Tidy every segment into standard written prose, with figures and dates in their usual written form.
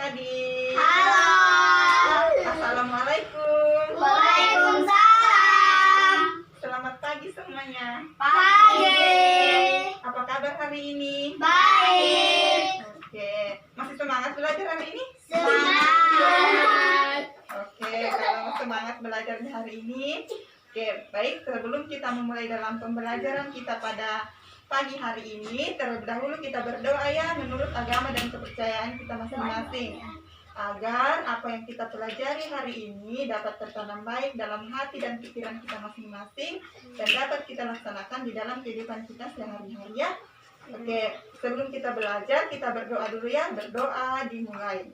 adik-adik. Halo. Assalamualaikum. Waalaikumsalam. Selamat pagi semuanya. Pagi. Apa kabar hari ini? Baik. Oke, masih semangat belajar hari ini? Semangat. Oke, kalau semangat belajar di hari ini. Oke, baik. Sebelum kita memulai dalam pembelajaran kita pada pagi hari ini, terlebih dahulu kita berdoa ya menurut agama dan kepercayaan kita masing-masing, agar apa yang kita pelajari hari ini dapat tertanam baik dalam hati dan pikiran kita masing-masing dan dapat kita laksanakan di dalam kehidupan kita sehari-hari ya. Oke, sebelum kita belajar kita berdoa dulu ya. Berdoa dimulai.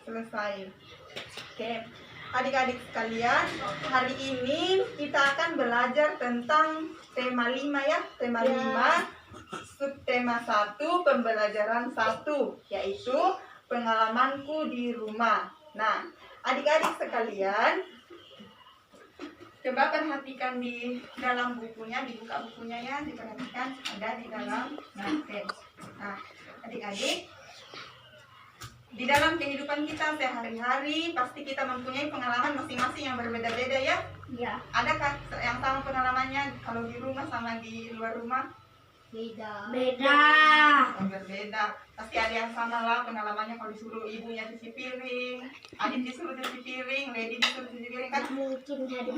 Selesai. Oke, adik-adik sekalian, hari ini kita akan belajar tentang tema 5 ya. Tema 5, subtema 1, pembelajaran 1, yaitu pengalamanku di rumah. Nah, adik-adik sekalian, coba perhatikan di dalam bukunya, dibuka bukunya ya, diperhatikan ada di dalam. Nah, oke. Nah, adik-adik, di dalam kehidupan kita sehari-hari pasti kita mempunyai pengalaman masing-masing yang berbeda-beda ya. Ya. Adakah yang sama pengalamannya kalau di rumah sama di luar rumah? Beda. Oh, berbeda. Pasti ada yang sama lah pengalamannya kalau disuruh ibunya cuci piring, adik disuruh cuci piring, lady disuruh cuci piring kan? Mungkin hari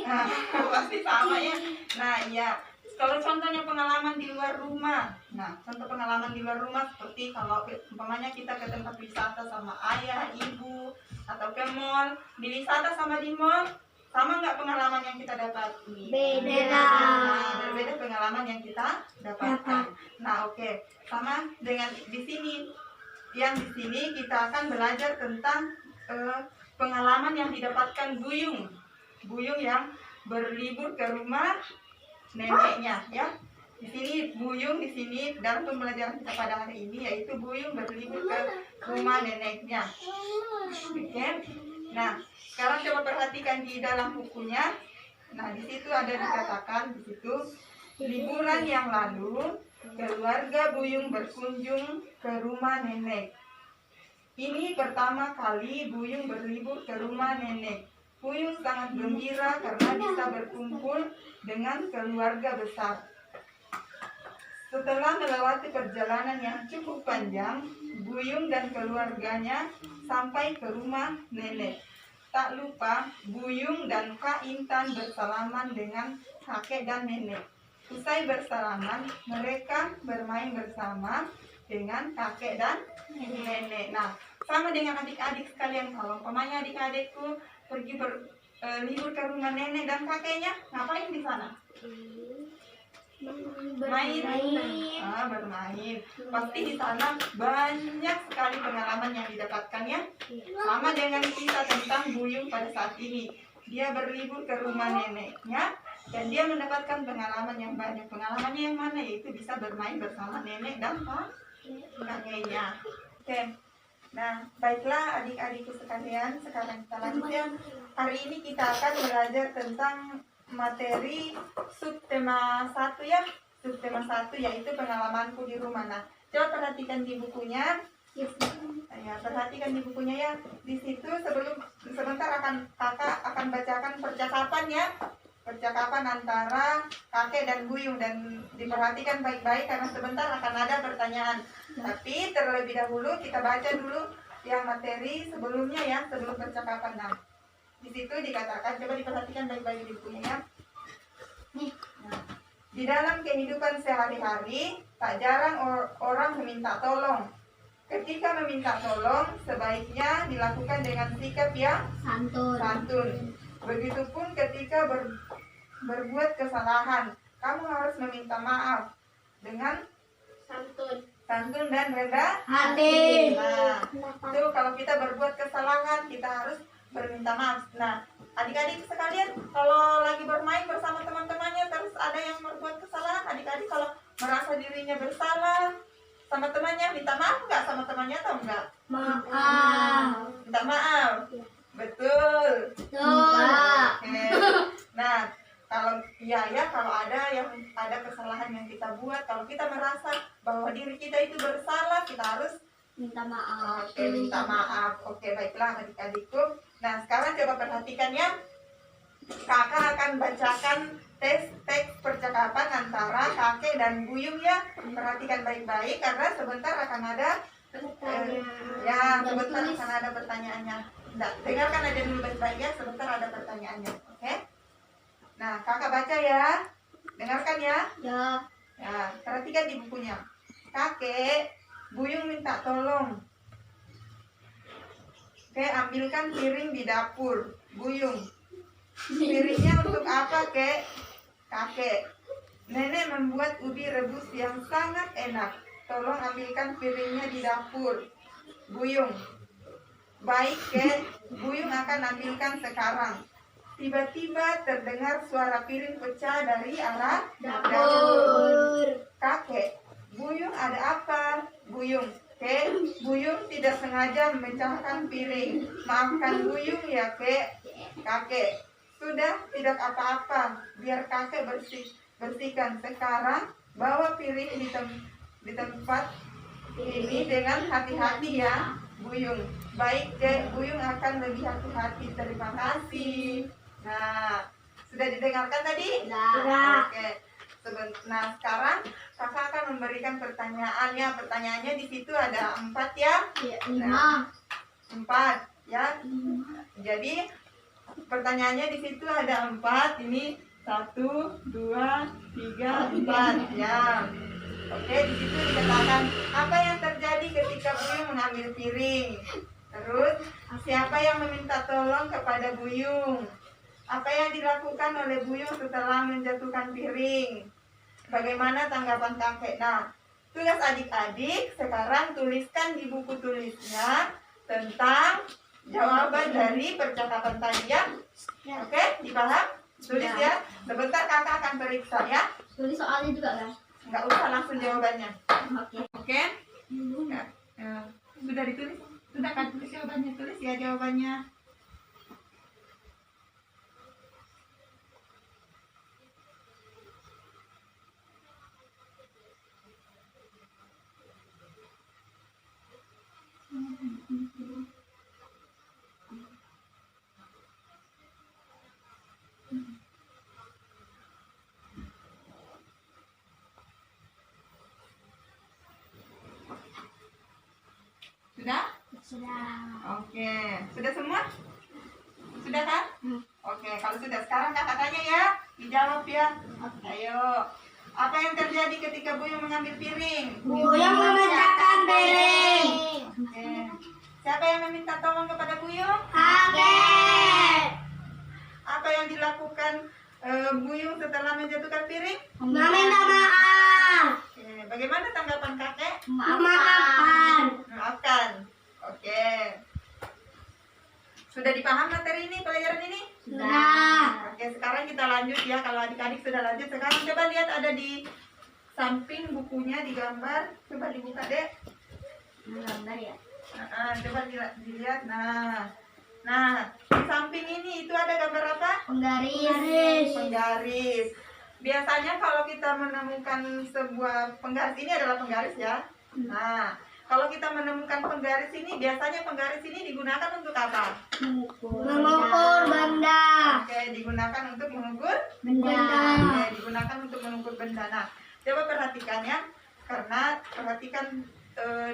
Nah, pasti sama ya. Nah, iya. Kalau contohnya pengalaman di luar rumah, nah contoh pengalaman di luar rumah seperti kalau umpamanya kita ke tempat wisata sama ayah, ibu, atau ke mall, di wisata sama di mall, sama nggak pengalaman yang kita dapat? Beda. Nah, berbeda pengalaman yang kita dapatkan. Nah, oke, sama dengan di sini, yang di sini kita akan belajar tentang pengalaman yang didapatkan Buyung yang berlibur ke rumah neneknya ya. Di sini Buyung di sini dalam pembelajaran kita pada hari ini yaitu Buyung berlibur ke rumah neneknya. Oke. Nah, sekarang coba perhatikan di dalam bukunya. Nah, di situ ada dikatakan di situ liburan yang lalu keluarga Buyung berkunjung ke rumah nenek. Ini pertama kali Buyung berlibur ke rumah nenek. Buyung sangat gembira karena bisa berkumpul dengan keluarga besar. Setelah melewati perjalanan yang cukup panjang, Buyung dan keluarganya sampai ke rumah nenek. Tak lupa, Buyung dan Kak Intan bersalaman dengan kakek dan nenek. Usai bersalaman, mereka bermain bersama dengan kakek dan nenek. Nah, sama dengan adik-adik sekalian, kalau umpamanya adik-adikku pergi libur ke rumah nenek dan kakeknya, ngapain di sana? Bermain. Bermain. Pasti di sana banyak sekali pengalaman yang didapatkan ya. Sama dengan kita tentang Buyung pada saat ini. Dia berlibur ke rumah neneknya dan dia mendapatkan pengalaman yang banyak. Pengalamannya yang mana? Yaitu bisa bermain bersama nenek dan kakeknya. Oke. Nah, baiklah adik-adikku sekalian, sekarang kita lanjutkan. Hari ini kita akan belajar tentang materi subtema 1 ya. Subtema 1 yaitu pengalamanku di rumah. Nah, coba perhatikan di bukunya. Ya, perhatikan di bukunya ya. Di situ sebentar kakak akan bacakan percakapan ya. Percakapan antara kakek dan Buyung, dan diperhatikan baik-baik karena sebentar akan ada pertanyaan. Tapi terlebih dahulu kita baca dulu yang materi sebelumnya ya, sebelum percakapan. Nah, di situ dikatakan, coba diperhatikan baik-baik di bukunya ya. Nah, di dalam kehidupan sehari-hari tak jarang orang meminta tolong. Ketika meminta tolong sebaiknya dilakukan dengan sikap yang santun. Begitupun ketika berbuat kesalahan, kamu harus meminta maaf dengan santun dan rendah hati. Nah, itu kalau kita berbuat kesalahan kita harus berminta maaf. Nah, adik-adik sekalian, kalau lagi bermain bersama teman-temannya terus ada yang berbuat kesalahan, adik-adik kalau merasa dirinya bersalah sama temannya, minta maaf nggak sama temannya atau enggak? Maaf. Minta maaf. Betul. Enggak. Oke. Nah, Kalau kalau ada kesalahan yang kita buat, kalau kita merasa bahwa diri kita itu bersalah, kita harus Minta maaf. oke, minta maaf. Oke, baiklah adik-adikku. Nah, sekarang coba perhatikan ya. Kakak akan bacakan teks percakapan antara kakek dan Buyung ya. Perhatikan baik-baik karena sebentar akan ada sebentar akan ada pertanyaannya. Nah, dengarkan aja dulu baik-baik ya, sebentar ada pertanyaannya. Oke? Nah, kakak baca ya. Dengarkan ya. Ya. Ya, perhatikan di bukunya. Kakek, Buyung minta tolong. Oke, ambilkan piring di dapur. Buyung, piringnya untuk apa, Kek? Kakek, nenek membuat ubi rebus yang sangat enak. Tolong ambilkan piringnya di dapur. Buyung, baik, Kek. Buyung akan ambilkan sekarang. Tiba-tiba terdengar suara piring pecah dari arah dapur. Kakek, Buyung ada apa? Buyung, Kek, Buyung tidak sengaja memecahkan piring. Maafkan Buyung ya, Kek. Kakek, sudah tidak apa-apa. Biar kakek bersihkan. Sekarang bawa piring di tempat ini dengan hati-hati ya, Buyung. Baik, Kek, Buyung akan lebih hati-hati. Terima kasih. Nah, sudah didengarkan tadi? Sudah. Oke. Nah, sekarang kakak akan memberikan pertanyaannya. Pertanyaannya di situ ada 4 ya. 4 ya. Jadi pertanyaannya di situ ada 4. Ini 1, 2, 3, 4 ya. Oke, di situ dikatakan apa yang terjadi ketika Buyung mengambil piring. Terus siapa yang meminta tolong kepada Buyung? Apa yang dilakukan oleh Buyung setelah menjatuhkan piring? Bagaimana tanggapan kakek? Nah, tugas adik-adik sekarang tuliskan di buku tulisnya tentang jawaban dari percakapan tadi ya. Oke, dipaham? Tulis ya. Sebentar kakak akan periksa ya. Tulis soalnya juga kan? Nggak usah langsung jawabannya. Oke. Oke? Sudah ditulis? Sudah kan tulis jawabannya? Tulis ya jawabannya. Sudah? Sudah. Oke. Sudah semua? Sudah kan? Oke, kalau sudah sekarang kakak tanya ya. Dijawab ya. Ayo. Apa yang terjadi ketika Buyung mengambil piring? Buyung memecahkan piring. Oke. Siapa yang meminta tolong kepada Buyung? Kakek. Apa yang dilakukan Buyung setelah menjatuhkan piring? Meminta maaf. Oke. Bagaimana tanggapan kakek? Maafkan. Maafkan. Oke. Sudah dipaham materi ini, pelajaran ini? Sudah. Oke, sekarang kita lanjut ya. Kalau adik-adik sudah lanjut, sekarang coba lihat ada di samping bukunya digambar. Coba dibuka deh. Gambar ya. Coba dilihat. Nah, di samping ini itu ada gambar apa? Penggaris. Penggaris. Biasanya kalau kita menemukan sebuah penggaris, ini adalah penggaris ya. Nah, kalau kita menemukan penggaris ini, biasanya penggaris ini digunakan untuk apa? Mengukur benda. Oke, digunakan untuk mengukur Benda. Oke, digunakan untuk mengukur benda. Nah, coba perhatikan ya, karena perhatikan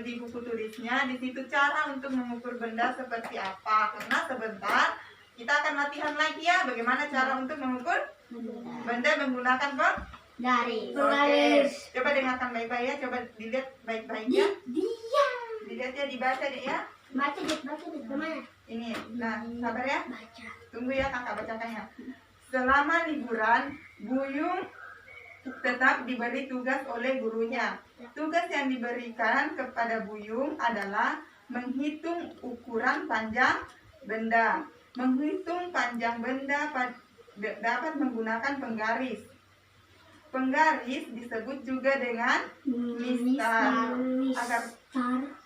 di buku tulisnya, di situ cara untuk mengukur benda seperti apa. Karena sebentar kita akan latihan lagi ya, bagaimana cara untuk mengukur benda menggunakan Garis. Oke, coba dengarkan baik-baik ya, coba dilihat baik-baik ya. Dilihat ya, dibaca deh ya. Baca kemana? Ini, nah sabar ya. Baca. Tunggu ya kakak bacakannya. Selama liburan, Buyung tetap diberi tugas oleh gurunya. Tugas yang diberikan kepada Buyung adalah menghitung ukuran panjang benda. Menghitung panjang benda dapat menggunakan penggaris. Penggaris disebut juga dengan mistar. Agar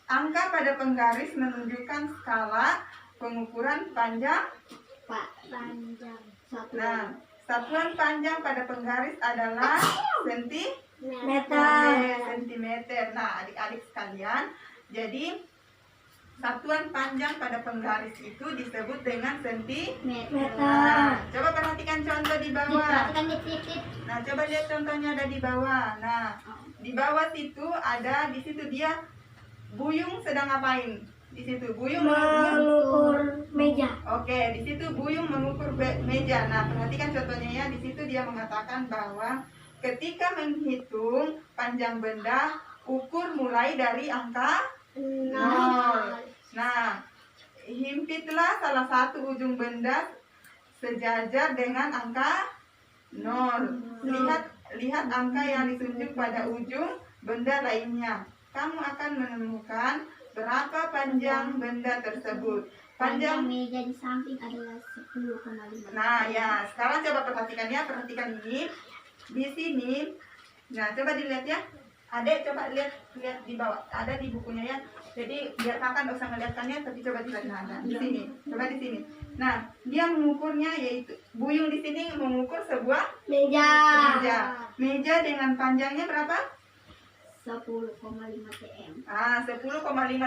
angka pada penggaris menunjukkan skala pengukuran panjang. Panjang. Nah, Satuan panjang pada penggaris adalah sentimeter. Nah, adik-adik sekalian, jadi satuan panjang pada penggaris itu disebut dengan sentimeter. Nah, coba perhatikan contoh di bawah. Diperhatikan di titik. Nah, coba lihat contohnya ada di bawah. Nah, di bawah situ ada, di situ dia Buyung sedang ngapain? Di situ Buyung Mengukur meja. Oke, di situ Buyung mengukur meja. Nah, perhatikan contohnya ya. Di situ dia mengatakan bahwa ketika menghitung panjang benda, ukur mulai dari angka 0. Nah, himpitlah salah satu ujung benda sejajar dengan angka 0. Lihat angka yang ditunjuk pada ujung benda lainnya. Kamu akan menemukan berapa panjang benda tersebut. Panjang meja di samping adalah 10,5. Nah, ya, sekarang coba perhatikan ya, perhatikan ini. Di sini, nah coba dilihat ya. Adek coba lihat di bawah, ada di bukunya ya. Jadi biar kakak nggak usah ngeliatkannya, tapi coba dilihat nah, di sini. Coba di sini. Nah, dia mengukurnya yaitu Buyung di sini mengukur sebuah Meja. Meja dengan panjangnya berapa? 10,5 cm. 10,5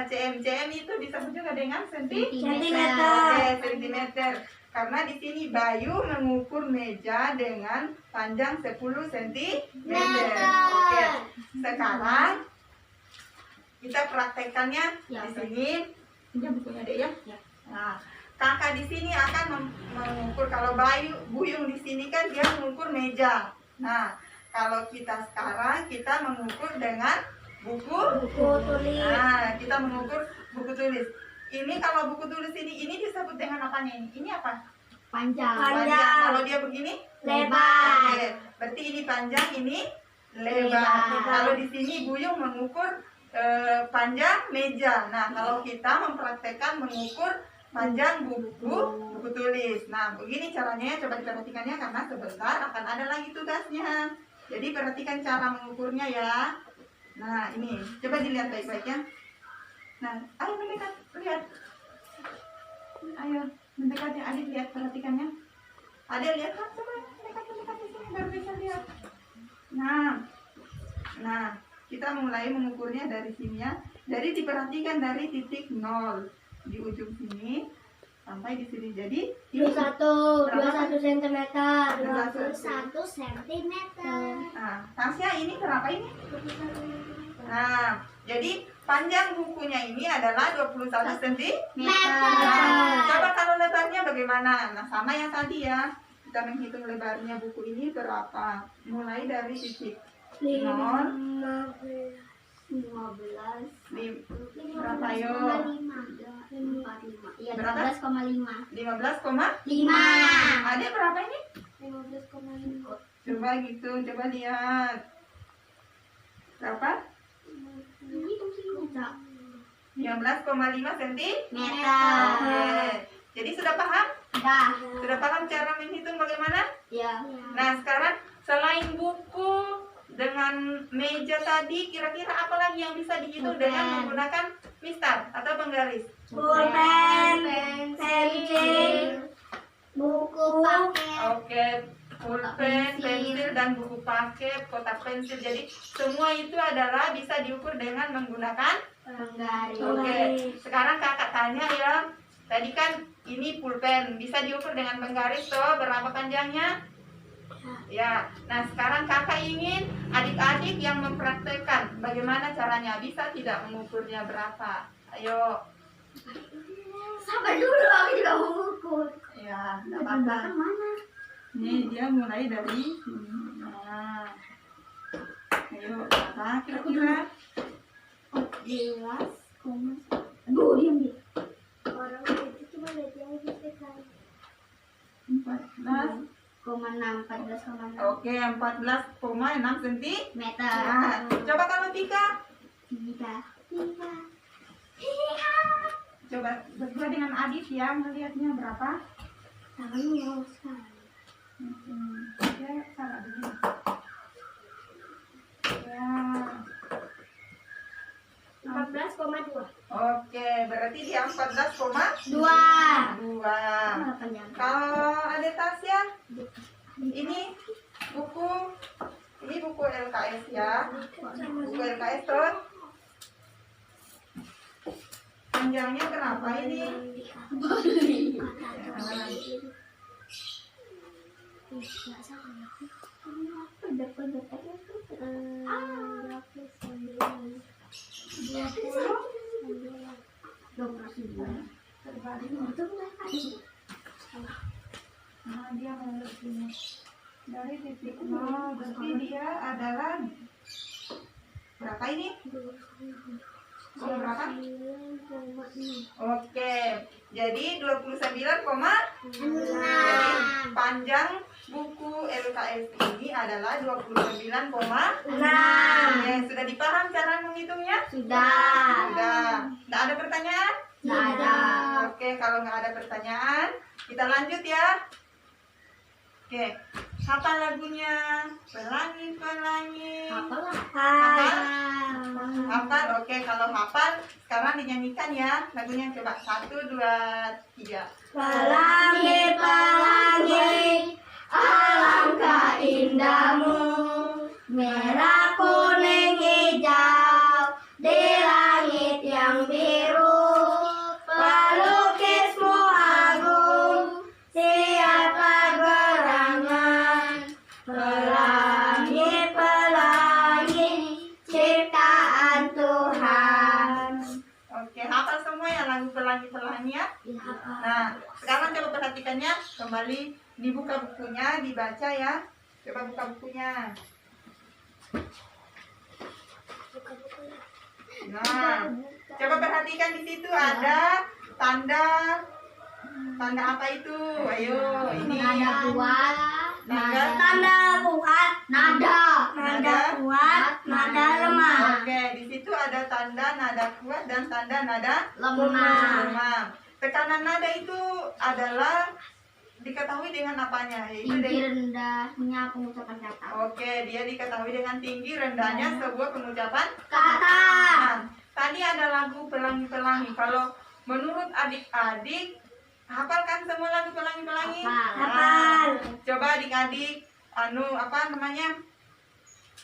cm. Cm itu disebut juga dengan Sentimeter. Oke, sentimeter. Karena di sini Bayu mengukur meja dengan panjang 10 cm. Oke. Sekarang kita praktekkannya Ya, di sini. Ini bukunya deh ya. Ya. Nah, kakak di sini akan mengukur. Kalau Buyung di sini kan dia mengukur meja. Nah, kalau kita sekarang kita mengukur dengan buku tulis. Nah, kita mengukur buku tulis. Ini kalau buku tulis ini disebut dengan apanya ini? Ini apa? Panjang. Kalau dia begini? Lebar. Oke, berarti ini panjang, ini lebar. Lebar. Kalau di sini Buyung mengukur panjang meja. Nah, kalau kita mempraktekkan mengukur panjang buku tulis. Nah, begini caranya, coba diperhatikannya karena sebentar akan ada lagi tugasnya. Jadi perhatikan cara mengukurnya ya. Nah, ini coba dilihat baik-baik ya. Nah, ayo mendekat, lihat. Ayo mendekat ya, adik lihat, perhatikannya. Adik lihat kan, coba mendekat di sini baru bisa lihat. Nah, kita mulai mengukurnya dari sini ya. Jadi diperhatikan dari titik 0 di ujung sini sampai di sini. Jadi 21 cm. 21 cm. Nah, Tasya ini berapa ini? Nah, jadi panjang bukunya ini adalah 21 cm. Nah, coba kalau lebarnya bagaimana? Nah, sama yang tadi ya. Kita menghitung lebarnya buku ini berapa? Mulai dari titik 0. 15. Berapa yo? 45. Iya, Berapa? 15,5. 15,5. Ada berapa ini? 15,5. Coba gitu, coba lihat. Berapa? Ini tulisannya. 15,5 cm. Meter. Oke. Jadi sudah paham? Dah. Sudah paham cara menghitung bagaimana? Ya. Nah, sekarang selain buku dengan meja tadi, kira-kira apa lagi yang bisa dihitung Pulpen. dengan menggunakan mistar atau penggaris? Pulpen, pensil, buku paket. Oke, pulpen, pensil, dan buku paket, kotak pensil. Jadi semua itu adalah bisa diukur dengan menggunakan Penggaris. Oke, sekarang kakak tanya ya. Tadi kan ini pulpen, bisa diukur dengan penggaris toh, berapa panjangnya? Ya, nah sekarang kakak ingin adik-adik yang mempraktekkan bagaimana caranya, bisa tidak mengukurnya berapa? Ayo. Sabar dulu, aku juga mau ukur. Ya, tidak apa-apa. Mana? Nih dia mulai dari sini. Nah, ayo, berapa kira-kira? 14, aduh, diam dia. Orang itu cuma lihat yang gitu kan. 14,6. 14,6. Oke, 14,6 cm. Meter. Nah, coba kamu Tika. 3. Coba berdua dengan Adit ya, melihatnya berapa? Tangannya sekali. Ya, salah dulu. Ya. 14,2. Oke, berarti dia 14,2. 2. Kalau ada Tasya? Ini buku LKS ya. Buku LKS tuh. Panjangnya berapa ini? Nah, dia mau lebih dari titik nol, berarti dia adalah berapa ini? Berapa? Oke, jadi 29,6. Jadi panjang buku LKS ini adalah 29,6. Oke, sudah dipaham cara menghitungnya? Sudah. Sudah. Nggak ada pertanyaan? Nggak ada. Oke, kalau nggak ada pertanyaan, kita lanjut ya. Oke, hafal lagunya. Pelangi-pelangi. Hafal. Hafal, oke. Kalau hafal, sekarang dinyanyikan ya. Lagunya coba 1, 2, 3. Pelangi, pelangi, alangkah indahmu, merah, kuning, hijau, di langit yang biru. Pelukismu agung, siapa gerangan. Pelangi, pelangi, ciptaan Tuhan. Oke, hafal semua ya lagu pelangi-pelangi ya. Nah, sekarang coba perhatikannya. Kembali dibuka bukunya, dibaca ya. Coba buka bukunya. Nah, coba perhatikan di situ ada tanda apa itu? Ayo, ini Nada kuat, Tanda. tanda kuat, nada kuat, nada lemah. Oke, di situ ada tanda nada kuat dan tanda nada Lemah. lemah. Tekanan nada itu adalah diketahui dengan apanya? Yaitu Tinggi dengan rendahnya pengucapan kata. Oke, dia diketahui dengan tinggi rendahnya sebuah pengucapan. Kata. Nah, tadi ada lagu pelangi-pelangi. Kalau menurut adik-adik, hafal kan semua lagu pelangi-pelangi? Hafal. Coba adik-adik,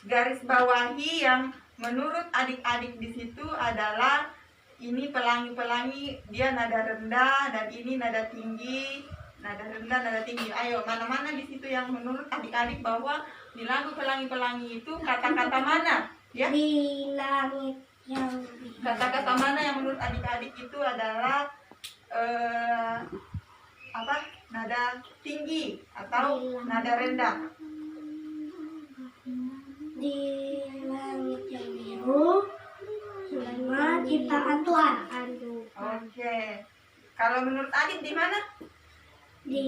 garis bawahi yang menurut adik-adik di situ adalah ini pelangi-pelangi, dia nada rendah dan ini nada tinggi. Nada rendah, nada tinggi. Ayo, mana-mana di situ yang menurut adik-adik bahwa di lagu pelangi-pelangi itu kata-kata mana? Ya? Di langit yang Kata-kata mana yang menurut adik-adik itu adalah nada tinggi atau nada rendah? di langit yang biru sama ciptaan Tuhan. Oke. Kalau menurut adik di mana? Di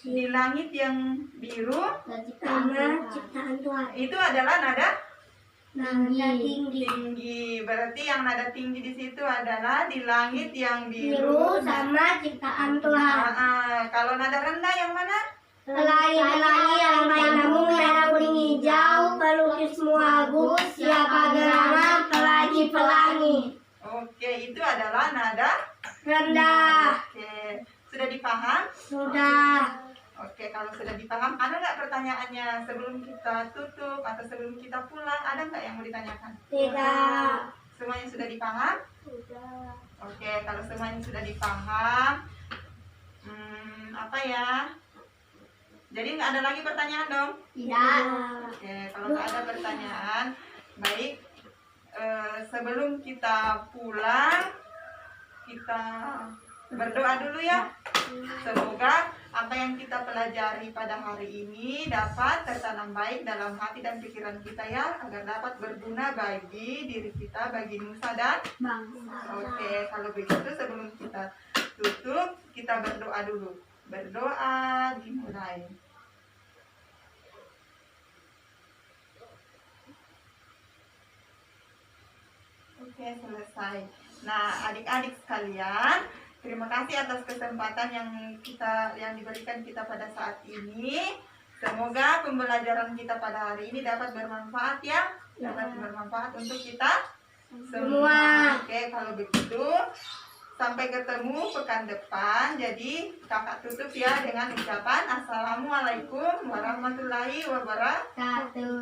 Di langit yang biru sama ciptaan Tuhan. itu adalah nada Tinggi. tinggi. Berarti yang nada tinggi di situ adalah di langit yang Biru biru. sama ciptaan Tuhan. Kalau nada rendah yang mana? Pelangi-pelangi yang padamu merah kuning hijau, pelukismu agung, siapa gerangan pelangi-pelangi. Oke, itu adalah nada. Rendah. Oke, sudah dipaham? Sudah. Oke, kalau sudah dipaham, ada nggak pertanyaannya sebelum kita tutup atau sebelum kita pulang? Ada nggak yang mau ditanyakan? Tidak. Semuanya sudah dipaham? Sudah. Oke, kalau semuanya sudah dipaham, apa ya? Jadi nggak ada lagi pertanyaan dong? Tidak. Oke, kalau nggak ada pertanyaan, baik. Sebelum kita pulang, kita berdoa dulu ya. Semoga apa yang kita pelajari pada hari ini dapat tertanam baik dalam hati dan pikiran kita ya, agar dapat berguna bagi diri kita, bagi nusa dan Bangsa. Oke, kalau begitu sebelum kita tutup, kita berdoa dulu. Berdoa dimulai. Oke, selesai. Nah, adik-adik sekalian, terima kasih atas kesempatan yang diberikan kita pada saat ini. Semoga pembelajaran kita pada hari ini dapat bermanfaat ya, dapat bermanfaat untuk kita semua. Oke, kalau begitu Sampai ketemu pekan depan. Jadi kakak tutup ya dengan ucapan Assalamualaikum warahmatullahi wabarakatuh.